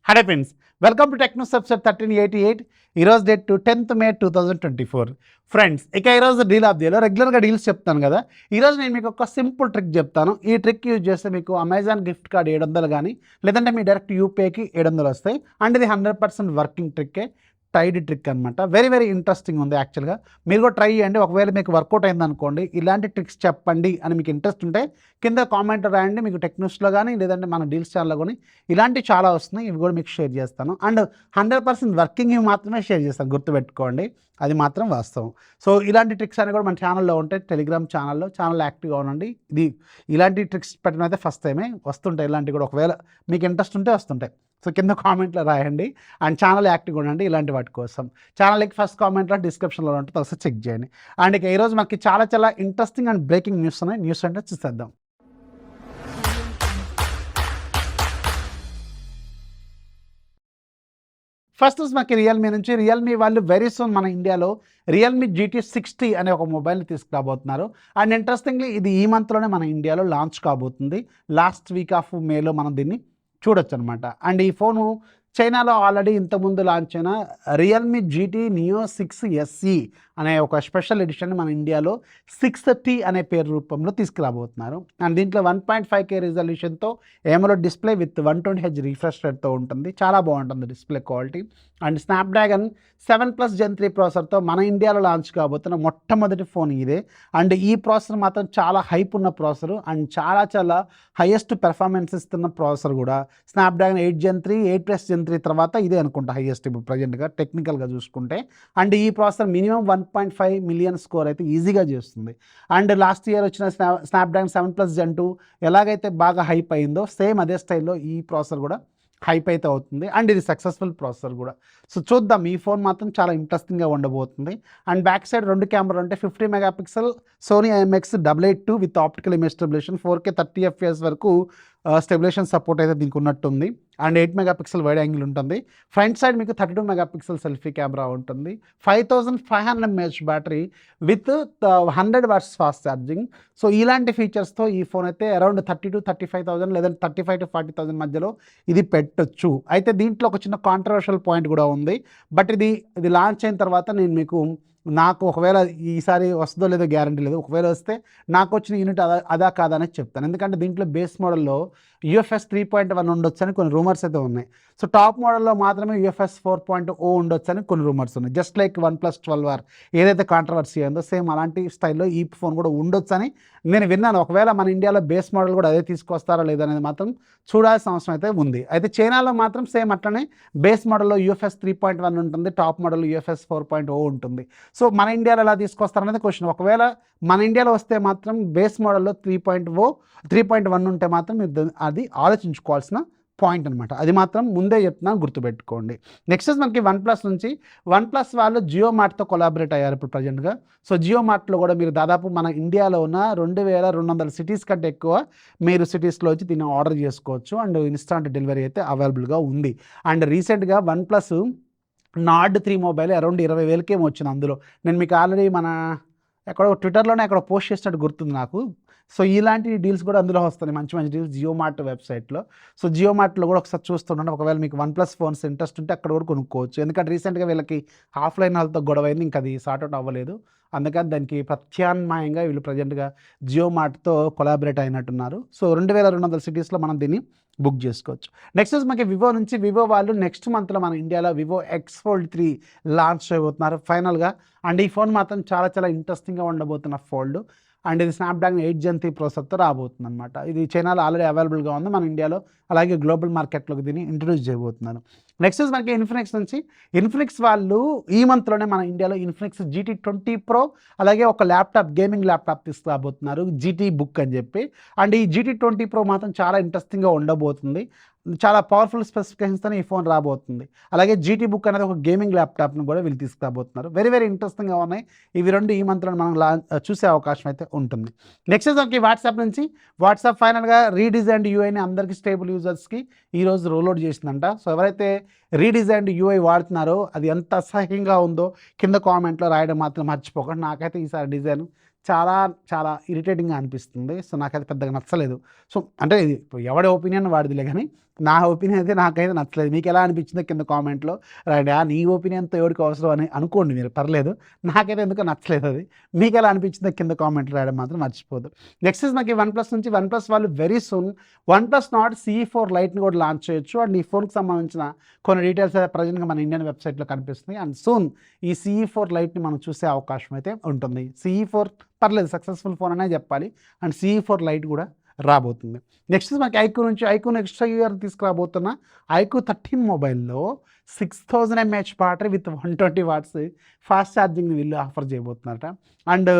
Hello friends, welcome to techno subset 1388. ఈరోజు date 10th May 2024. Friends, ఇక ఈరోజు deal of డేలో రెగ్యులర్గా డీల్స్ చెప్తాను కదా. ఈరోజు నేను మీకు ఒక సింపుల్ ట్రిక్ చెప్తాను. ఈ ట్రిక్ యూజ్ చేస్తే మీకు అమెజాన్ గిఫ్ట్ కార్డ్ 700 కానీ, లేదంటే మీ డైరెక్ట్ యూపీఐకి 700 వస్తాయి. అండ్ ఇది 100% వర్కింగ్ ట్రిక్కే, టైడ్ ట్రిక్ అనమాట. వెరీ వెరీ ఇంట్రెస్టింగ్ ఉంది యాక్చువల్గా. మీరు కూడా ట్రై చేయండి. ఒకవేళ మీకు వర్కౌట్ అయింది అనుకోండి, ఇలాంటి ట్రిక్స్ చెప్పండి అని మీకు ఇంట్రెస్ట్ ఉంటే కింద కామెంట్ రాయండి. మీకు టెక్నిక్స్లో కానీ, లేదంటే మన డీల్స్ ఛానల్లో కానీ ఇలాంటివి చాలా వస్తున్నాయి. ఇవి కూడా మీకు షేర్ చేస్తాను. అండ్ 100% వర్కింగ్ ఇవి మాత్రమే షేర్ చేస్తాను, గుర్తుపెట్టుకోండి. అది మాత్రం వాస్తవం. సో ఇలాంటి ట్రిక్స్ అనేవి కూడా మన ఛానల్లో ఉంటాయి. టెలిగ్రామ్ ఛానల్ యాక్టివ్గా ఉండండి. ఇలాంటి ట్రిక్స్ పెట్టడం అయితే ఫస్ట్ టైమే వస్తుంటాయి. ఇలాంటివి కూడా ఒకవేళ మీకు ఇంట్రెస్ట్ ఉంటే వస్తుంటాయి. సో కింద కామెంట్లో రాయండి. అండ్ ఛానల్ యాక్టివ్గా ఉండండి ఇలాంటి వాటి కోసం. ఛానల్కి ఫస్ట్ కామెంట్లో డిస్క్రిప్షన్లో ఉంటుంది, ఒకసారి చెక్ చేయండి. అండ్ ఇక ఈరోజు మనకి చాలా ఇంట్రెస్టింగ్ అండ్ బ్రేకింగ్ న్యూస్ ఉన్నాయి. న్యూస్ అంటే చూసేద్దాం. ఫస్ట్ మనకి రియల్మీ నుంచి. రియల్మీ వాళ్ళు వెరీ సూన్ మన ఇండియాలో రియల్మీ GT60 అనే ఒక మొబైల్ని తీసుకురాబోతున్నారు. అండ్ ఇంట్రెస్టింగ్లీ ఇది ఈ మంత్లోనే మన ఇండియాలో లాంచ్ కాబోతుంది. లాస్ట్ వీక్ ఆఫ్ మేలో మనం దీన్ని చూడొచ్చు అనమాట. అండ్ ఈ ఫోను చైనాలో ఆల్రెడీ ఇంతకుముందు లాంచ్ అయిన రియల్మీ GT Neo 6 SE అనే ఒక స్పెషల్ ఎడిషన్ మన ఇండియాలో 6T అనే పేరు రూపంలో తీసుకురాబోతున్నారు. అండ్ దీంట్లో 1.5K రిజల్యూషన్తో AMOLED display with 120Hz refresh రేట్తో ఉంటుంది. చాలా బాగుంటుంది display quality. And Snapdragon 7+ Gen 3 ప్రాసెసర్తో మన ఇండియాలో లాంచ్ కాబోతున్న మొట్టమొదటి ఫోన్ ఇదే. అండ్ ఈ ప్రాసెసర్ మాత్రం చాలా హైప్ ఉన్న ప్రాసెసర్ అండ్ చాలా హైయెస్ట్ పెర్ఫార్మెన్స్ ఇస్తున్న ప్రాసెసర్ కూడా. స్నాప్డ్రాగన్ 8 Gen 3, 8+ Gen 3 తర్వాత ఇదే అనుకుంటా హైయెస్ట్ ఇప్పుడు ప్రజెంట్గా టెక్నికల్గా చూసుకుంటే. అండ్ ఈ ప్రాసెసర్ మినిమం 1.5 మిలియన్ స్కోర్ అయితే ఈజీగా చేస్తుంది. అండ్ లాస్ట్ ఇయర్ వచ్చిన స్నాప్డ్రాగన్ 7+ Gen 2 ఎలాగైతే బాగా హైప్ అయిందో సేమ్ అదే స్టైల్లో ఈ ప్రాసెసర్ కూడా హైప్ అయితే అవుతుంది. అండ్ ఇది సక్సెస్ఫుల్ ప్రాసెసర్ కూడా. సో చూద్దాం, ఈ ఫోన్ మాత్రం చాలా ఇంట్రెస్టింగ్గా ఉండబోతుంది. అండ్ బ్యాక్ సైడ్ 2 కెమెరా ఉంటే 50 megapixel Sony IMX882 with optical image stabilization 4K 30 FPS వరకు స్టెబిలేషన్ సపోర్ట్ అయితే దీనికి ఉన్నట్టుంది. అండ్ 8 మెగాపిక్సెల్ వైడ్ యాంగిల్ ఉంటుంది. ఫ్రంట్ సైడ్ మీకు 32 మెగాపిక్సెల్ సెల్ఫీ కెమెరా ఉంటుంది. 5500 mAh battery with 100 watts fast charging. So ఇలాంటి ఫీచర్స్తో ఈ ఫోన్ అయితే అరౌండ్ 30,000 to 35,000 లేదంటే 35,000 to 40,000 మధ్యలో ఇది పెట్టొచ్చు. అయితే దీంట్లో ఒక చిన్న కాంట్రవర్షియల్ పాయింట్ కూడా ఉంది. బట్ ఇది లాంచ్ అయిన తర్వాత నేను మీకు నాకు ఒకవేళ ఈసారి వస్తుందో లేదో గ్యారంటీ లేదు. ఒకవేళ వస్తే నాకు వచ్చిన యూనిట్ అదా కాదా అనేది చెప్తాను. ఎందుకంటే దీంట్లో బేస్ మోడల్లో UFS 3.1 ఉండొచ్చు అని కొన్ని రూమర్స్ అయితే ఉన్నాయి. సో టాప్ మోడల్లో మాత్రమే UFS 4.0 ఉండొచ్చు అని కొన్ని రూమర్స్ ఉన్నాయి. జస్ట్ లైక్ OnePlus 12R ఏదైతే కాంట్రవర్సీ అయిందో సేమ్ అలాంటి స్టైల్లో ఈ ఫోన్ కూడా ఉండొచ్చు అని నేను విన్నాను. ఒకవేళ మన ఇండియాలో బేస్ మోడల్ కూడా అదే తీసుకొస్తారా లేదనేది మాత్రం చూడాల్సిన అవసరం అయితే ఉంది. అయితే చైనాలో మాత్రం సేమ్ అట్లనే బేస్ మోడల్లో UFS 3.1 ఉంటుంది, టాప్ మోడల్లో UFS 4.0 ఉంటుంది. సో మన ఇండియాలో ఎలా తీసుకొస్తారనేది క్వశ్చన్. ఒకవేళ మన ఇండియాలో వస్తే మాత్రం బేస్ మోడల్లో 3.1 ఉంటే మాత్రం మీరు అది ఆలోచించుకోవాల్సిన పాయింట్ అనమాట. అది మాత్రం ముందే చెప్తున్నాను, గుర్తుపెట్టుకోండి. నెక్స్ట్ మనకి OnePlus నుంచి. OnePlus వాళ్ళు జియో మార్ట్తో కొలాబరేట్ అయ్యారు ఇప్పుడు ప్రజెంట్గా. సో జియో మార్ట్లో కూడా మీరు దాదాపు మన ఇండియాలో ఉన్న 2200 సిటీస్ కంటే ఎక్కువ మీరు సిటీస్లో వచ్చి దీన్ని ఆర్డర్ చేసుకోవచ్చు. అండ్ ఇన్స్టాంట్ డెలివరీ అయితే అవైలబుల్గా ఉంది. అండ్ రీసెంట్గా OnePlus Nord 3 మొబైల్ అరౌండ్ 20,000 వచ్చింది. అందులో నేను మీకు ఆల్రెడీ ఎక్కడో ట్విట్టర్లోనే అక్కడ పోస్ట్ చేసినట్టు గుర్తుంది నాకు. సో ఇలాంటి డీల్స్ కూడా అందులో వస్తాయి, మంచి డీల్స్ జియో మార్ట్ వెబ్సైట్లో. సో జియో మార్ట్లో కూడా ఒకసారి చూస్తుండండి. ఒకవేళ మీకు OnePlus ఫోన్స్ ఇంట్రెస్ట్ ఉంటే అక్కడ కూడా కొనుక్కోవచ్చు. ఎందుకంటే రీసెంట్గా వీళ్ళకి ఆఫ్లైన్ వాళ్ళతో గొడవ అయింది, ఇంకా అది సార్ట్అవుట్ అవ్వలేదు. అందుకని దానికి ప్రత్యామ్నాయంగా వీళ్ళు ప్రజెంట్గా జియో మార్ట్తో కొలాబరేట్ అయినట్టున్నారు. సో 2200 సిటీస్లో మనం దీన్ని బుక్ చేసుకోవచ్చు. నెక్స్ట్ మనకి వివో నుంచి. వివో వాళ్ళు నెక్స్ట్ మంత్లో మన ఇండియాలో వివో X Fold 3 లాంచ్ చేయబోతున్నారు ఫైనల్గా. అండ్ ఈ ఫోన్ మాత్రం చాలా ఇంట్రెస్టింగ్గా ఉండబోతున్న ఫోల్డ్. అండ్ ఇది స్నాప్డ్రాగన్ 8 Gen 3 ప్రాసెసర్తో రాబోతుంది అనమాట. ఇది చైనాలో ఆల్రెడీ అవైలబుల్గా ఉంది, మన ఇండియాలో అలాగే గ్లోబల్ మార్కెట్లోకి దీన్ని ఇంట్రడ్యూస్ చేయబోతున్నారు. నెక్స్ట్ మనకి ఇన్ఫినిక్స్ నుంచి. ఇన్ఫినిక్స్ వాళ్ళు ఈ మంత్లోనే మన ఇండియాలో ఇన్ఫినిక్స్ GT20 Pro అలాగే ఒక ల్యాప్టాప్, గేమింగ్ ల్యాప్టాప్ తీసుకురాబోతున్నారు, GT Book అని చెప్పి. అండ్ ఈ GT20 Pro మాత్రం చాలా ఇంట్రెస్టింగ్గా ఉండబోతుంది. చాలా పవర్ఫుల్ స్పెసిఫికేషన్స్తో ఈ ఫోన్ రాబోతుంది. అలాగే GT Book అనేది ఒక గేమింగ్ ల్యాప్టాప్ను కూడా వీళ్ళు తీసుకురాబోతున్నారు. వెరీ ఇంట్రెస్టింగ్గా ఉన్నాయి. ఇవి రెండు ఈ మంత్లో మనం చూసే అవకాశం అయితే ఉంటుంది. నెక్స్ట్ మనకి వాట్సాప్ నుంచి. వాట్సాప్ ఫైనల్గా రీడిజైన్డ్ యూఐని అందరికీ స్టేబుల్ యూజర్స్కి ఈరోజు రోల్అవుట్ చేసిందంట. సో ఎవరైతే రీడిజైన్డ్ UI వాడుతున్నారో అది ఎంత అసహ్యంగా ఉందో కింద కామెంట్లో రాయడం మాత్రం మర్చిపోకండి. నాకైతే ఈసారి డిజైన్ చాలా ఇరిటేటింగ్గా అనిపిస్తుంది. సో నాకైతే పెద్దగా నచ్చలేదు. సో అంటే ఇది ఎవడి ఒపీనియన్ వాడిదిలే, కానీ నా ఒపీనియన్ అయితే నాకైతే నచ్చలేదు. మీకు ఎలా అనిపించిందో కింద కామెంట్‌లో రాయండి. నీ ఒపీనియన్‌తో ఎవడికి అవసరం అని అనుకోండి మీరు పర్లేదు. నాకైతే ఎందుకో నచ్చలేదు అది. మీకెలా అనిపించిందో కింద కామెంట్ రాయడం మాత్రం మర్చిపోద్దు. నెక్స్ట్ ఈజ్ మనకి వన్‌ప్లస్ నుంచి వన్‌ప్లస్ వాళ్ళు very soon OnePlus not CE4 లైట్‌ని కూడా లాంచ్ చేయొచ్చు. అండ్ ఈ ఫోన్‌కి సంబంధించిన కొన్ని డీటెయిల్స్ అయితే ప్రెజెంట్‌గా మన ఇండియన్ వెబ్‌సైట్‌లో కనిపిస్తుంది. అండ్ సూన్ ఈ CE4 లైట్‌ని మనం చూసే అవకాశం అయితే ఉంటుంది. CE4 పర్లేదు సక్సెస్‌ఫుల్ ఫోన్ అనే చెప్పాలి. అండ్ CE4 లైట్ కూడా రాబోతుంది. నెక్స్ట్ మనకి ఐక్యూ నుంచి ఐక్యూ నెక్స్ట్ ఇయర్ తీసుకురాబోతున్న ఐక్యూ 13 మొబైల్‌లో 6000 mAh battery with 120 watts fast ఛార్జింగ్‌ని వీళ్ళు ఆఫర్ చేయబోతున్నారట. అండ్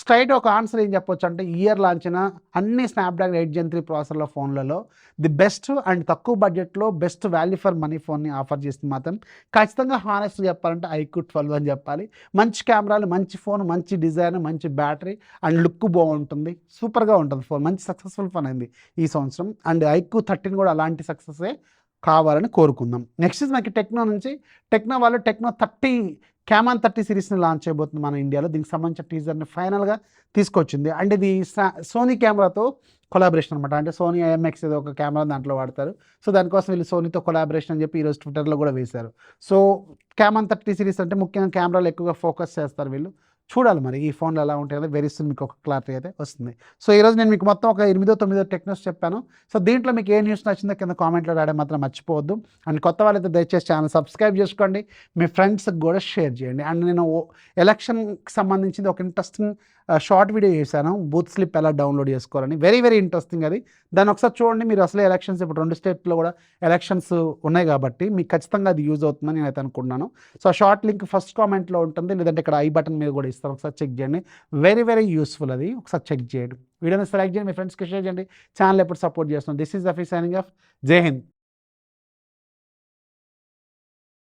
స్ట్రైట్ ఒక ఆన్సర్ ఏం చెప్పొచ్చు అంటే ఈ ఇయర్ లాంచ్ అయిన అన్ని స్నాప్‌డ్రాగన్ 8 Gen 3 ప్రాసెసర్ల ఫోన్లలో ది బెస్ట్ అండ్ తక్కువ బడ్జెట్‌లో బెస్ట్ వాల్యూ ఫర్ మనీ ఫోన్‌ని ఆఫర్ చేస్తుంది మాత్రం ఖచ్చితంగా హానెస్ట్‌గా చెప్పాలంటే ఐక్యూ 12 అని చెప్పాలి. మంచి కెమెరాలు, మంచి ఫోన్, మంచి డిజైన్, మంచి బ్యాటరీ అండ్ లుక్ బాగుంటుంది. సూపర్‌గా ఉంటుంది ఫోన్. మంచి సక్సెస్‌ఫుల్ ఫోన్ అయింది ఈ సంవత్సరం. అండ్ ఐక్యూ 13 కూడా అలాంటి సక్సెసే కావాలని కోరుకుందాం. నెక్స్ట్ మనకి టెక్నో నుంచి టెక్నో వాళ్ళు టెక్నో 30 క్యామాన్ 30 సిరీస్‌ని లాంచ్ చేయబోతుంది మన ఇండియాలో. దీనికి సంబంధించిన టీజర్‌ని ఫైనల్‌గా తీసుకొచ్చింది. అండ్ ఇది సోనీ కెమెరాతో కొలాబరేషన్ అనమాట. అంటే సోనీ IMX ఏదో ఒక కెమెరా దాంట్లో వాడతారు. సో దానికోసం వీళ్ళు సోనీతో కొలాబరేషన్ అని చెప్పి ఈరోజు ట్విట్టర్‌లో కూడా వేశారు. సో క్యామాన్ 30 సిరీస్ అంటే ముఖ్యంగా కెమెరాలో ఎక్కువగా ఫోకస్ చేస్తారు వీళ్ళు. చూడాలి మరి ఈ ఫోన్లు ఎలా ఉంటాయో వెరీ సూన్ మీకు ఒక క్లారిటీ అయితే వస్తుంది. సో ఈరోజు నేను మీకు మొత్తం ఒక 8-9 టెక్నోస్ చెప్పాను. సో దీంట్లో మీకు ఏ న్యూస్ నచ్చిందో కింద కామెంట్లో రాయడం మాత్రం మర్చిపోవద్దు. అండ్ కొత్త వాళ్ళైతే దయచేసి ఛానల్ సబ్స్క్రైబ్ చేసుకోండి. మీ ఫ్రెండ్స్కి కూడా షేర్ చేయండి. అండ్ నేను ఎలక్షన్కి సంబంధించింది ఒక ఇంట్రెస్టింగ్ షార్ట్ వీడియో చేశాను. బూత్ స్లిప్ ఎలా డౌన్లోడ్ చేసుకోవాలని. వెరీ వెరీ ఇంట్రెస్టింగ్ అది. దాన్ని ఒకసారి చూడండి. మీరు అసలే ఎలక్షన్స్ ఇప్పుడు 2 స్టేట్లో కూడా ఎలక్షన్స్ ఉన్నాయి కాబట్టి మీకు ఖచ్చితంగా అది యూజ్ అవుతుందని నేనైతే అనుకుంటున్నాను. సో ఆ షార్ట్ లింక్ ఫస్ట్ కామెంట్లో ఉంటుంది, లేదంటే ఇక్కడ ఐ బటన్ మీద కూడా ఇస్తాను. ఒకసారి చెక్ చేయండి. వెరీ వెరీ యూస్ఫుల్ అది. ఒకసారి చెక్ చేయండి. వీడియోని సెలెక్ట్ చేయండి, మీ ఫ్రెండ్స్కి షేర్ చేయండి. ఛానల్ ఎప్పుడు సపోర్ట్ చేస్తున్నాను. దిస్ ఈజ్ అఫీ సైనింగ్ ఆఫ్. జై హింద్.